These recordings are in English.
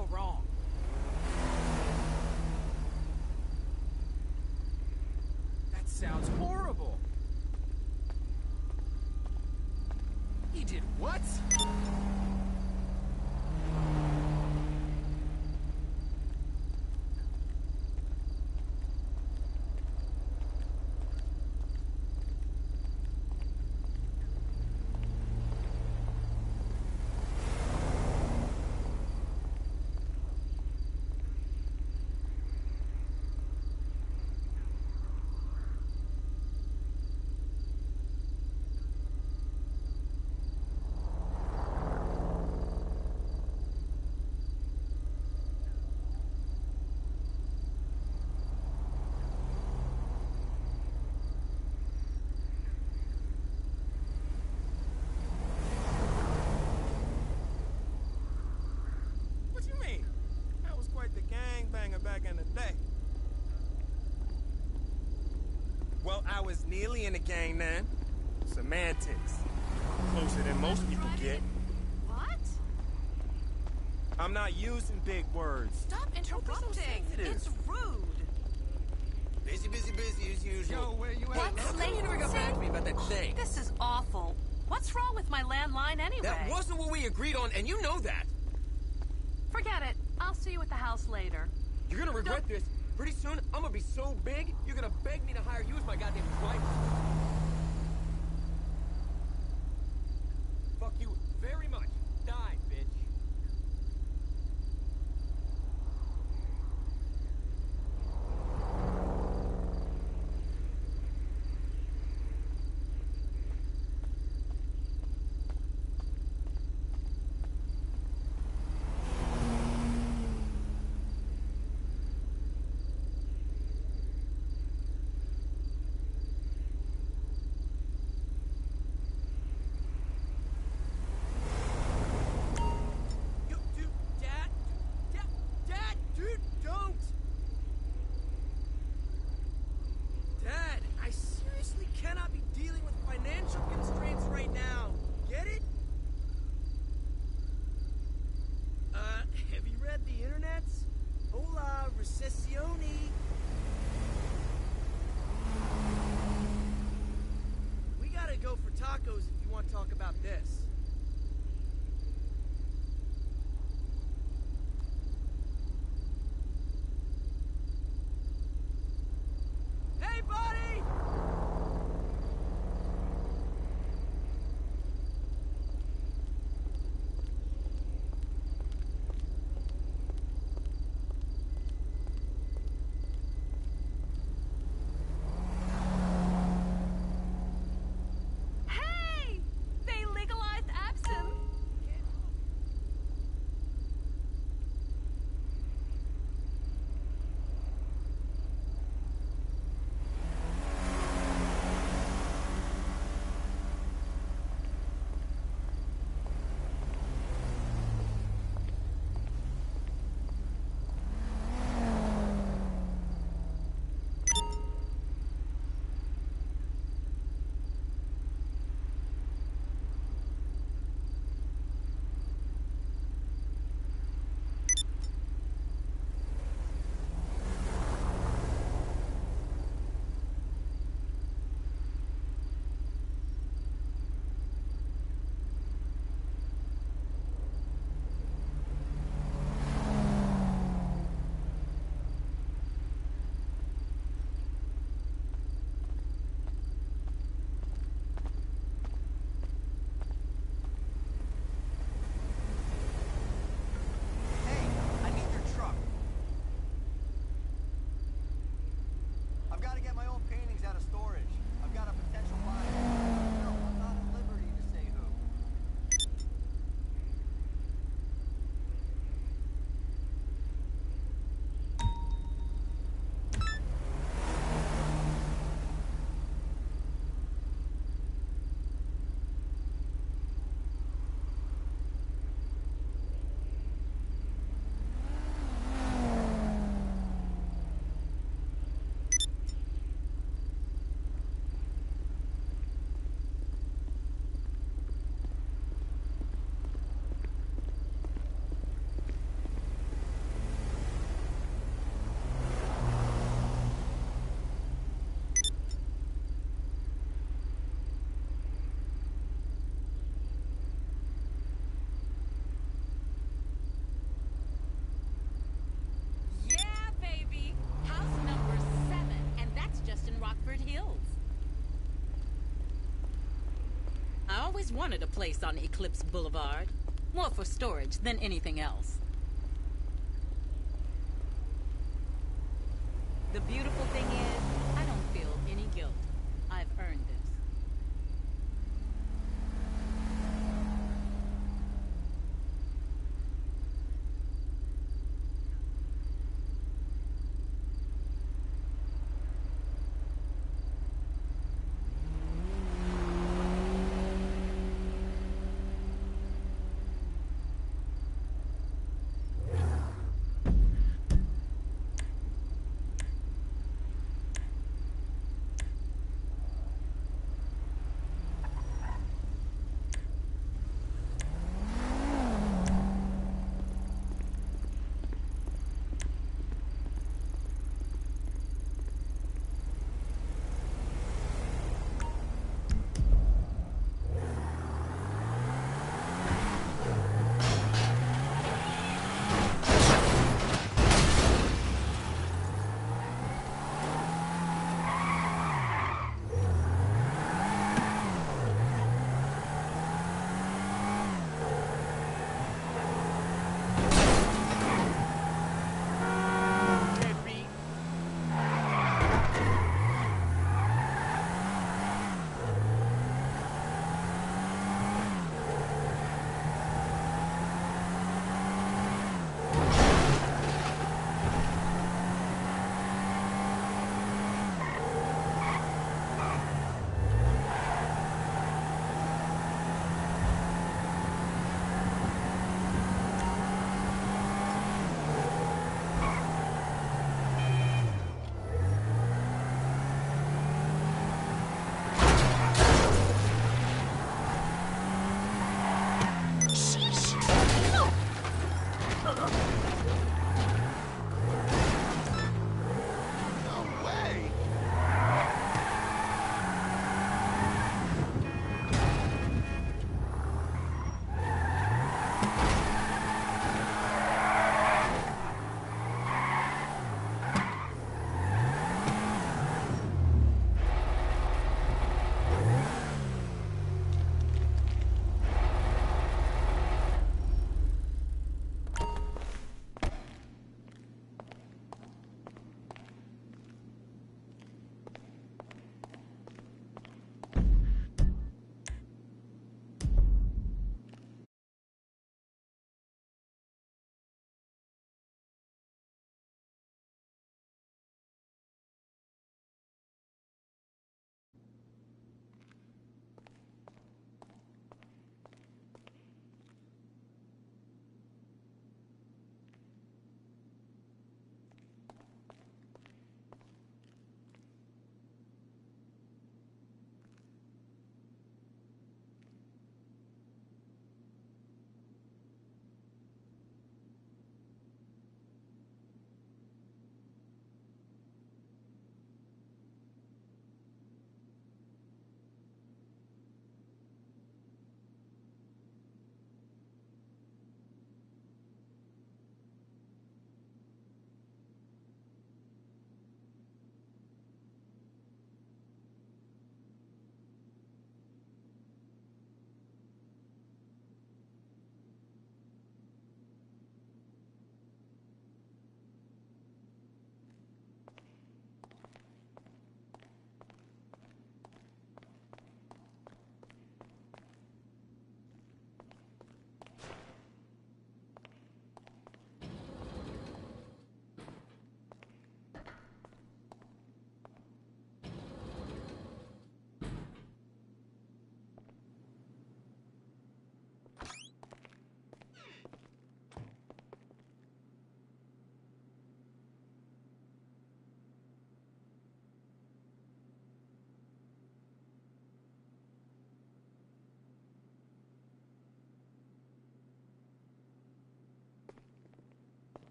go wrong? That sounds horrible. He did what? Back in the day. Well, I was nearly in the gang then. Semantics. Closer than most people get. What? I'm not using big words. Stop interrupting. It's rude. Busy as usual. Yo, where you at? What's How come you never got back to me about that thing? This is awful. What's wrong with my landline anyway? That wasn't what we agreed on, and you know that. Forget it. I'll see you at the house later. You're gonna regret this. Pretty soon, I'm gonna be so big, you're gonna beg me to hire you as my goddamn driver. Fuck you very much. Die, bitch. Tacos if you want to talk about this. Hey, buddy! Hey! They legalized always wanted a place on Eclipse Boulevard. More for storage than anything else. The beautiful thing is, I don't feel any guilt. I've earned this.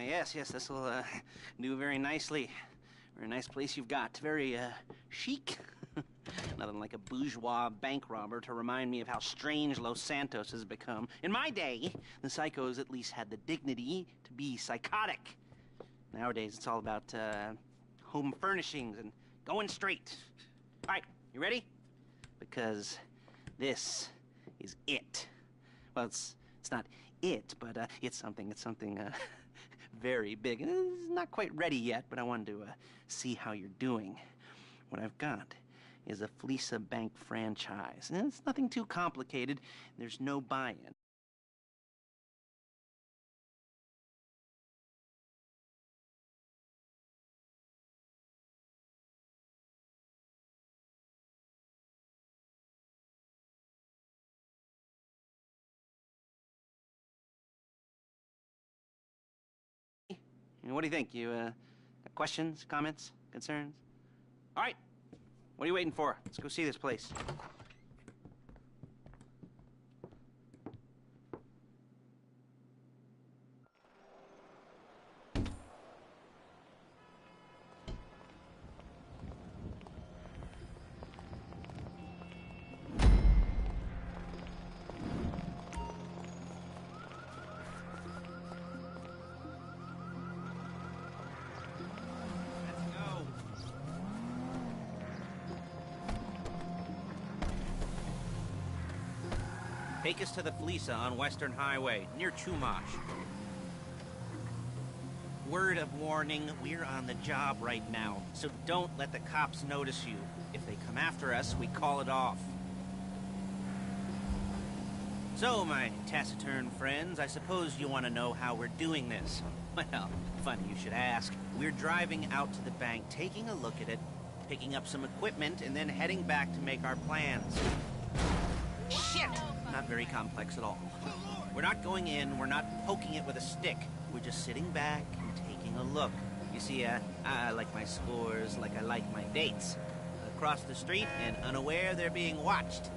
yes, this will do very nicely. Very nice place you've got. Very chic. Nothing like a bourgeois bank robber to remind me of how strange Los Santos has become. In my day, the psychos at least had the dignity to be psychotic. Nowadays, it's all about home furnishings and going straight. All right, you ready? Because this is it. Well, it's not it, but it's something very big. It's not quite ready yet, but I wanted to see how you're doing. What I've got is a Fleeca Bank franchise. And it's nothing too complicated. There's no buy-in. What do you think? You got questions, comments, concerns? All right. What are you waiting for? Let's go see this place. Take us to the Fleeca on Western Highway, near Chumash. Word of warning, we're on the job right now, so don't let the cops notice you. If they come after us, we call it off. So, my taciturn friends, I suppose you want to know how we're doing this. Well, funny you should ask. We're driving out to the bank, taking a look at it, picking up some equipment, and then heading back to make our plans. Shit! Not very complex at all. We're not going in, we're not poking it with a stick. We're just sitting back and taking a look. You see, I like my scores like I like my dates. Across the street and unaware they're being watched.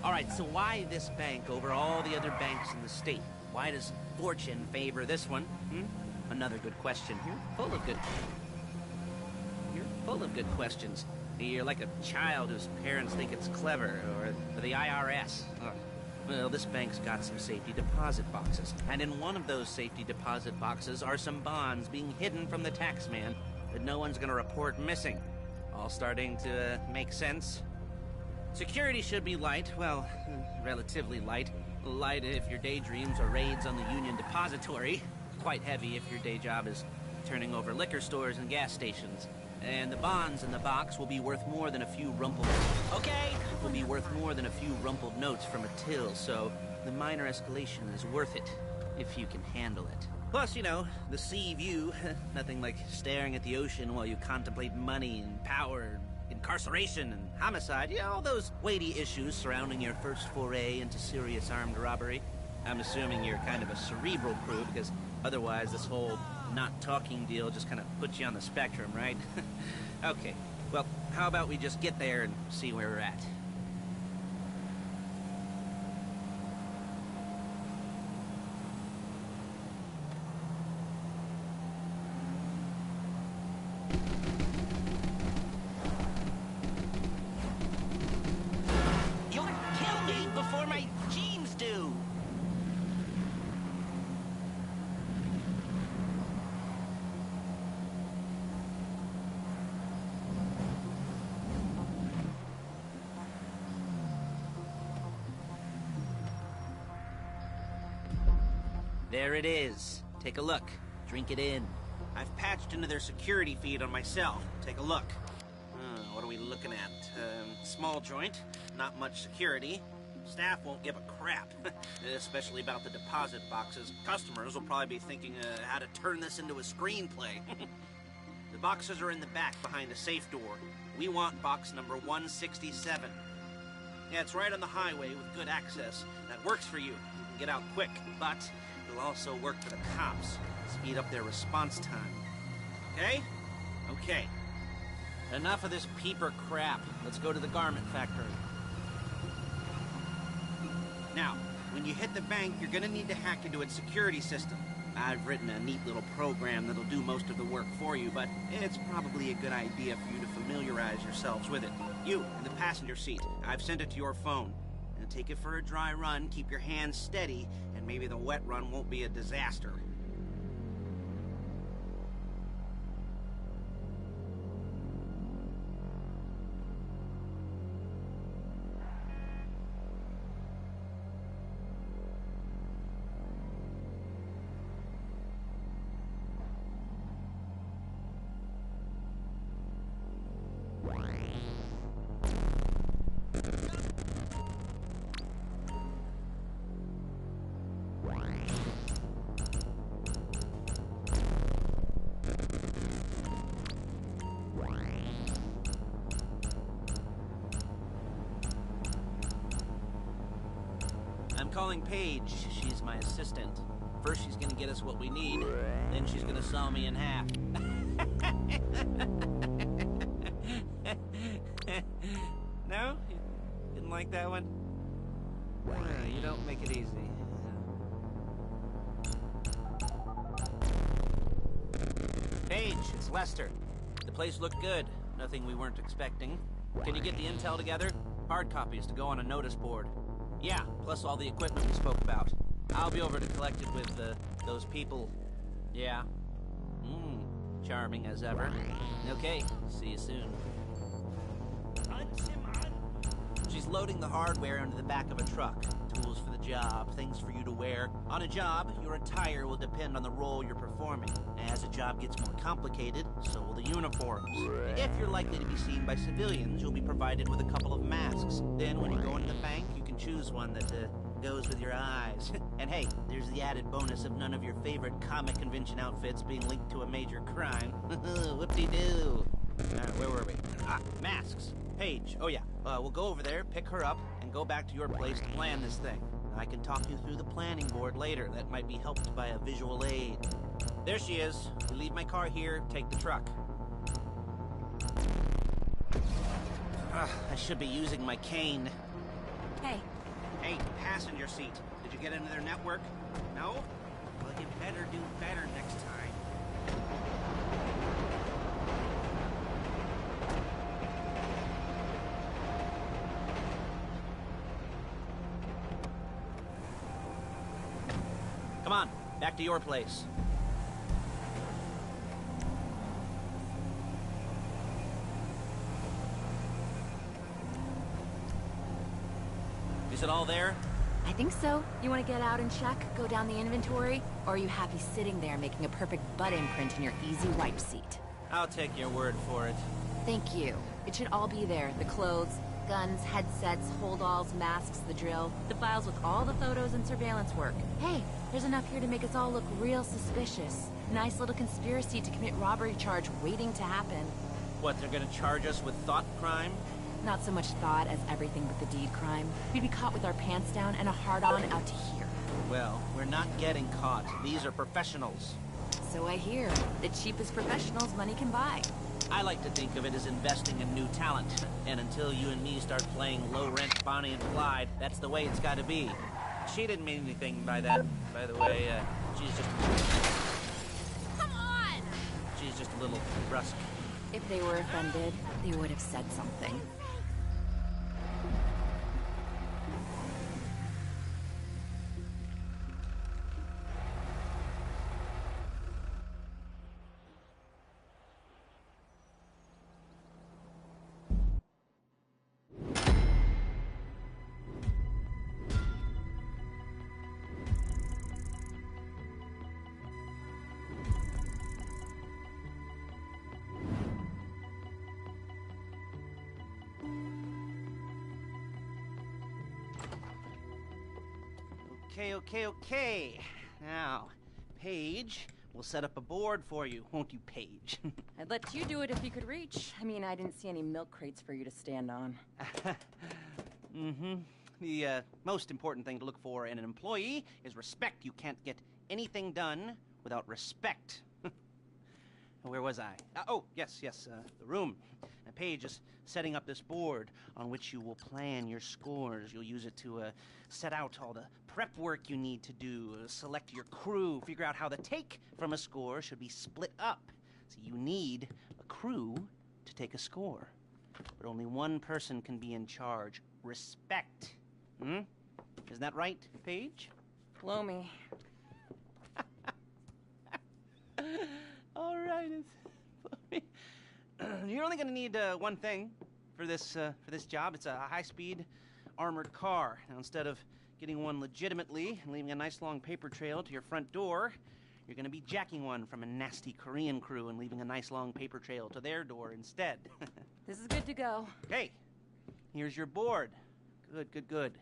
All right, so why this bank over all the other banks in the state? Why does fortune favor this one? Another good question. You're full of good questions. You're like a child whose parents think it's clever, or the IRS. Well, this bank's got some safety deposit boxes. And in one of those safety deposit boxes are some bonds being hidden from the tax man that no one's gonna report missing. All starting to make sense? Security should be light, well, relatively light. Light if your daydreams are raids on the Union Depository. Quite heavy if your day job is turning over liquor stores and gas stations. And the bonds in the box will be worth more than a few rumpled... Okay! Will be worth more than a few rumpled notes from a till, so the minor escalation is worth it, if you can handle it. Plus, you know, the sea view, nothing like staring at the ocean while you contemplate money and power, incarceration and homicide, all those weighty issues surrounding your first foray into serious armed robbery. I'm assuming you're kind of a cerebral crew, because otherwise this whole not talking deal just kind of puts you on the spectrum, right? Okay, well, how about we just get there and see where we're at? You'll kill me before my genes do! There it is. Take a look. Drink it in. I've patched into their security feed on my cell. Take a look. What are we looking at? Small joint, not much security. Staff won't give a crap, especially about the deposit boxes. Customers will probably be thinking how to turn this into a screenplay. The boxes are in the back behind the safe door. We want box number 167. Yeah, it's right on the highway with good access. That works for you. You can get out quick, but it'll also work for the cops. Speed up their response time. Okay? Okay. Enough of this peeper crap. Let's go to the garment factory. Now, when you hit the bank, you're gonna need to hack into its security system. I've written a neat little program that'll do most of the work for you, but it's probably a good idea for you to familiarize yourselves with it. You, in the passenger seat, I've sent it to your phone. Now take it for a dry run, keep your hands steady, and maybe the wet run won't be a disaster. I'm calling Paige. She's my assistant. First she's gonna get us what we need, then she's gonna saw me in half. No? You didn't like that one? You don't make it easy. Paige, it's Lester. The place looked good. Nothing we weren't expecting. Can you get the intel together? Hard copies to go on a notice board. Yeah, plus all the equipment we spoke about. I'll be over to collect it with, those people. Yeah. Charming as ever. Okay, see you soon. She's loading the hardware into the back of a truck. Tools for the job, things for you to wear. On a job, your attire will depend on the role you're performing. As the job gets more complicated, so will the uniforms. If you're likely to be seen by civilians, you'll be provided with a couple of masks. Then when you go into the bank, you can choose one that goes with your eyes. And hey, there's the added bonus of none of your favorite comic convention outfits being linked to a major crime. Whoop-de-doo. Where were we? Masks. Paige. Oh yeah. We'll go over there, pick her up, and go back to your place to plan this thing. I can talk you through the planning board later. That might be helped by a visual aid. There she is. You leave my car here, take the truck. I should be using my cane. Hey, Hey, passenger seat. Did you get into their network? No? Well, you better do better next time. Come on, back to your place. Is it all there? I think so. You want to get out and check, go down the inventory? Or are you happy sitting there making a perfect butt imprint in your easy wipe seat? I'll take your word for it. Thank you. It should all be there. The clothes, guns, headsets, holdalls, masks, the drill. The files with all the photos and surveillance work. Hey, there's enough here to make us all look real suspicious. Nice little conspiracy to commit robbery charge waiting to happen. What, they're gonna charge us with thought crime? Not so much thought as everything but the deed crime. We'd be caught with our pants down and a hard-on out to here. Well, we're not getting caught. These are professionals. So I hear. The cheapest professionals money can buy. I like to think of it as investing in new talent. And until you and me start playing low-rent Bonnie and Clyde, that's the way it's gotta be. She didn't mean anything by that, by the way. She's just... Come on! She's just a little brusque. If they were offended, they would have said something. Okay. Now, Paige, we'll set up a board for you, won't you, Paige? I'd let you do it if you could reach. I mean, I didn't see any milk crates for you to stand on. The most important thing to look for in an employee is respect. You can't get anything done without respect. Where was I? Oh, yes, the room. Paige is setting up this board on which you will plan your scores. You'll use it to set out all the prep work you need to do, select your crew, figure out how the take from a score should be split up. So you need a crew to take a score. But only one person can be in charge. Respect. Isn't that right, Paige? Blow me. All right. You're only going to need one thing for this job. It's a high-speed armored car. Now, instead of getting one legitimately and leaving a nice long paper trail to your front door, you're going to be jacking one from a nasty Korean crew and leaving a nice long paper trail to their door instead. This is good to go. Okay, here's your board. Good.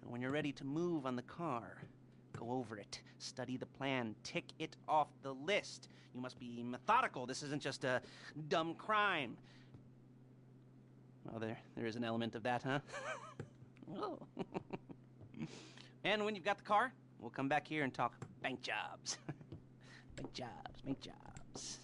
And when you're ready to move on the car, go over it, study the plan, tick it off the list. You must be methodical. This isn't just a dumb crime. Well, there is an element of that, huh? Oh. And when you've got the car, we'll come back here and talk bank jobs. Bank jobs.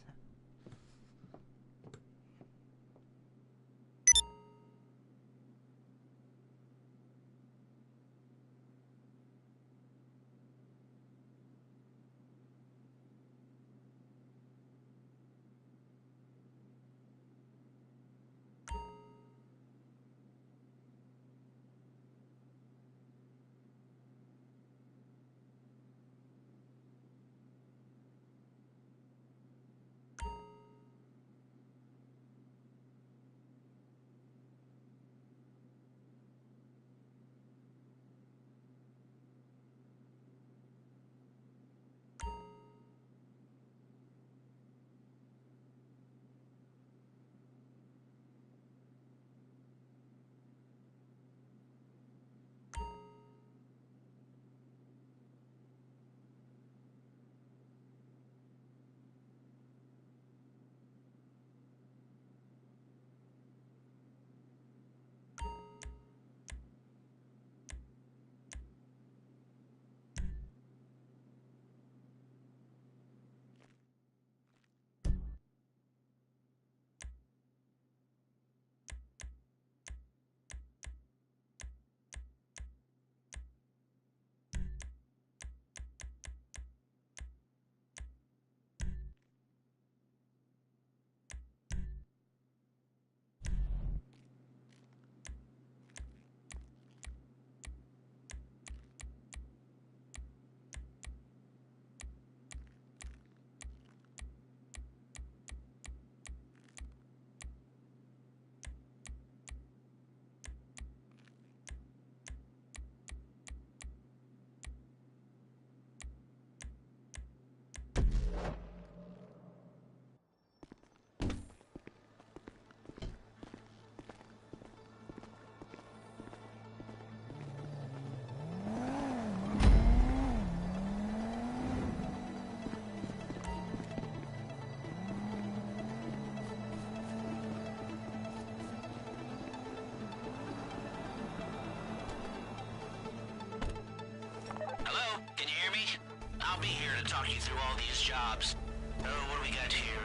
I'll be here to talk you through all these jobs. What do we got here?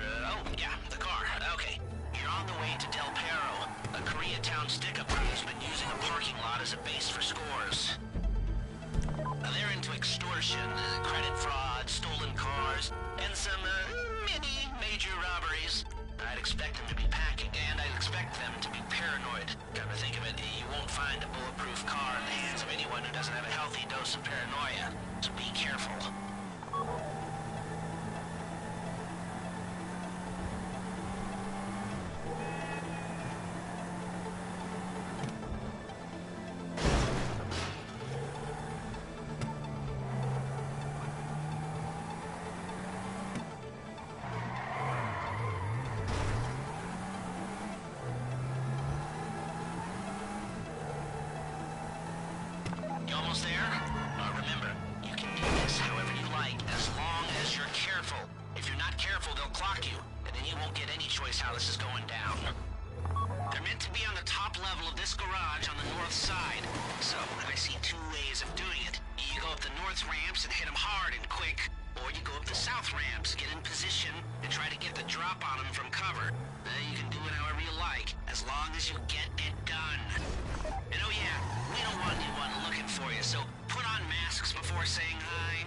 The car. Okay. You're on the way to Del Perro, a Koreatown stick-up cruise, but using a parking lot as a base for scores. They're into extortion, credit fraud, stolen cars, and some, major robberies. I'd expect them to be packing, and I'd expect them to be paranoid. Come to think of it, you won't find a bulletproof car in the hands of anyone who doesn't have a healthy dose of paranoia. So be careful. You almost there? Remember, you can do this however you like, as long as you're careful. If you're not careful, they'll clock you, and then you won't get any choice how this is going down. They're meant to be on the top level of this garage on the north side. So, I see two ways of doing it. You go up the north ramps and hit them hard and quick, Or you go up the south ramps, get in position, and try to get the drop on them from cover. You can do it however you like, as long as you get it done. And oh yeah, we don't want anyone looking for you, so put on masks before saying hi.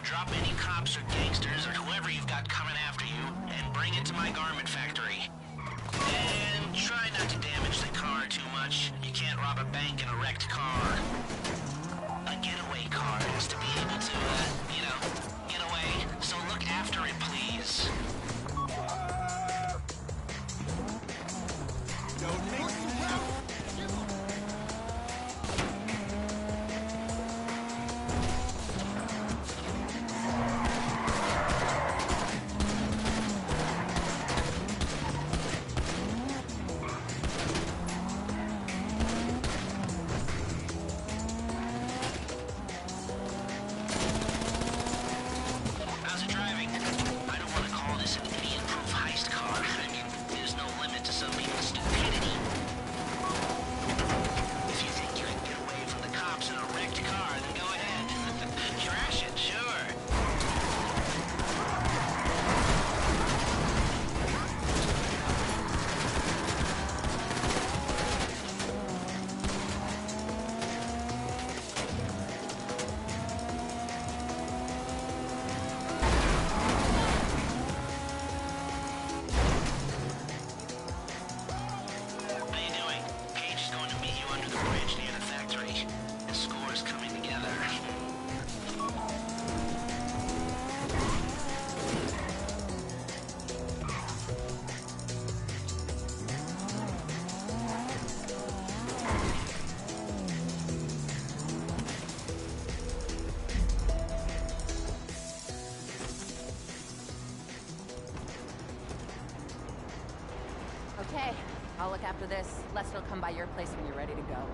Drop any cops or gangsters or whoever you've got coming after you, and bring it to my garment factory. And try not to damage the car too much. You can't rob a bank in a wrecked car. A getaway car is to be able to, get away. So look after it, please. Don't make me help! look after this. Lester'll come by your place when you're ready to go.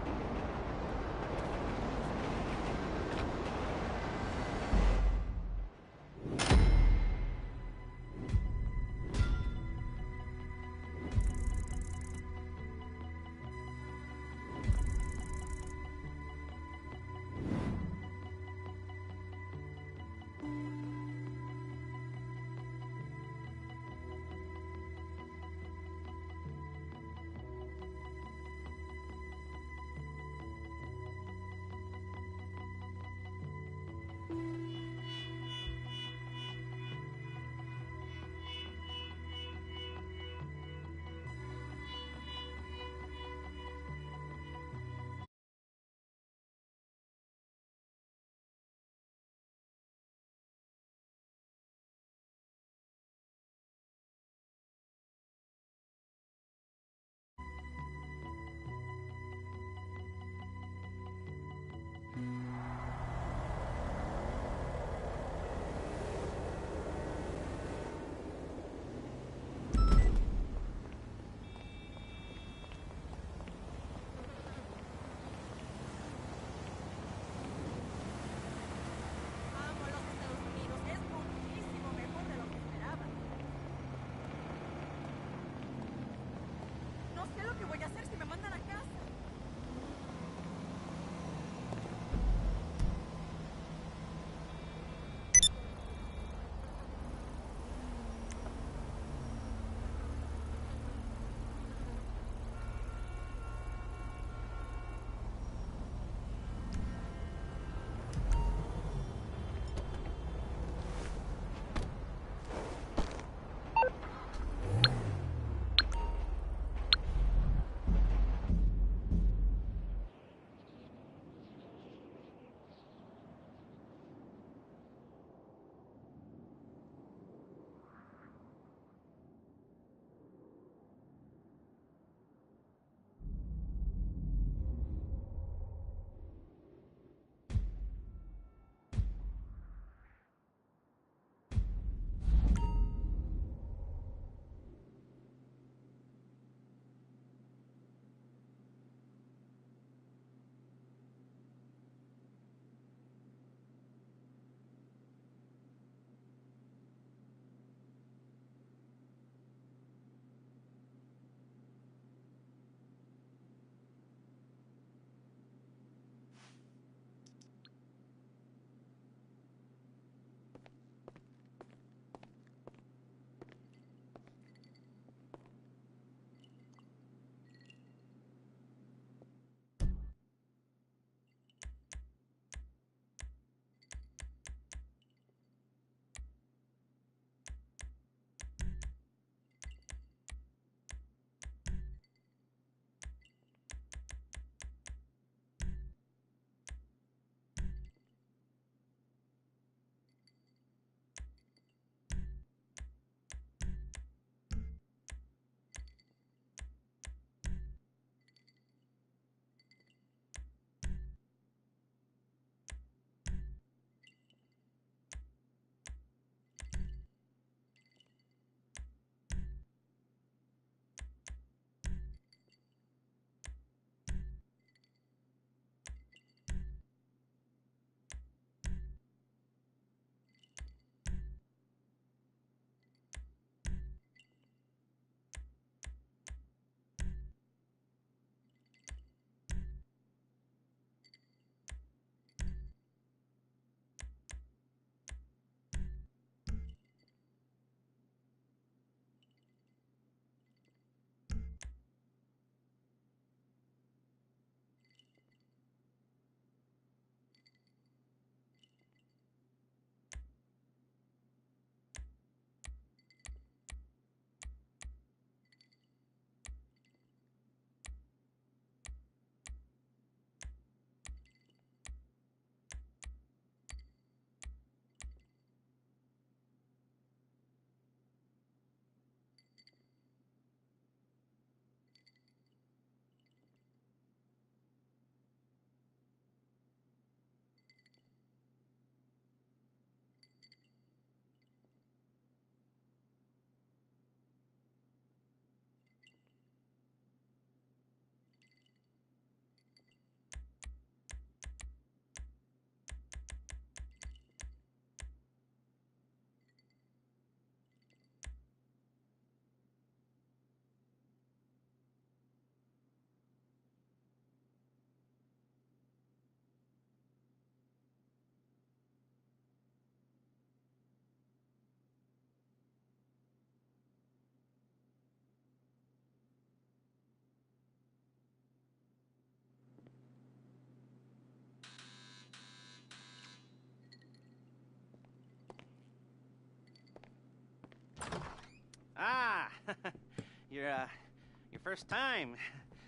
your first time.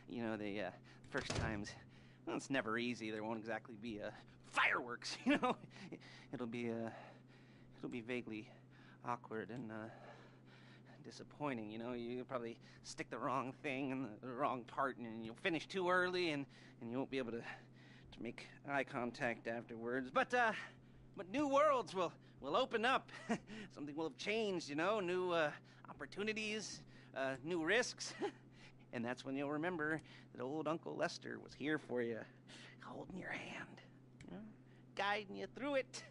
You know, the first times, well, it's never easy. There won't exactly be fireworks, you know. It'll be vaguely awkward and disappointing, you know. You'll probably stick the wrong thing in the wrong part, and you'll finish too early, and you won't be able to make eye contact afterwards. But new worlds will open up. Something will have changed, you know. New opportunities, new risks. And that's when you'll remember that old Uncle Lester was here for you, holding your hand, you know, guiding you through it.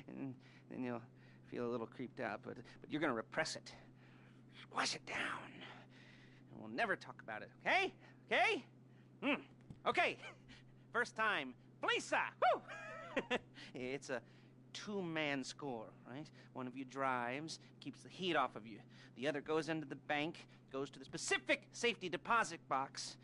And then you'll feel a little creeped out, but you're gonna repress it, squash it down, and we'll never talk about it. Okay? Okay? Okay. First time, Lisa. Woo! It's a two-man score, right? One of you drives, keeps the heat off of you. The other goes into the bank, goes to the specific safety deposit box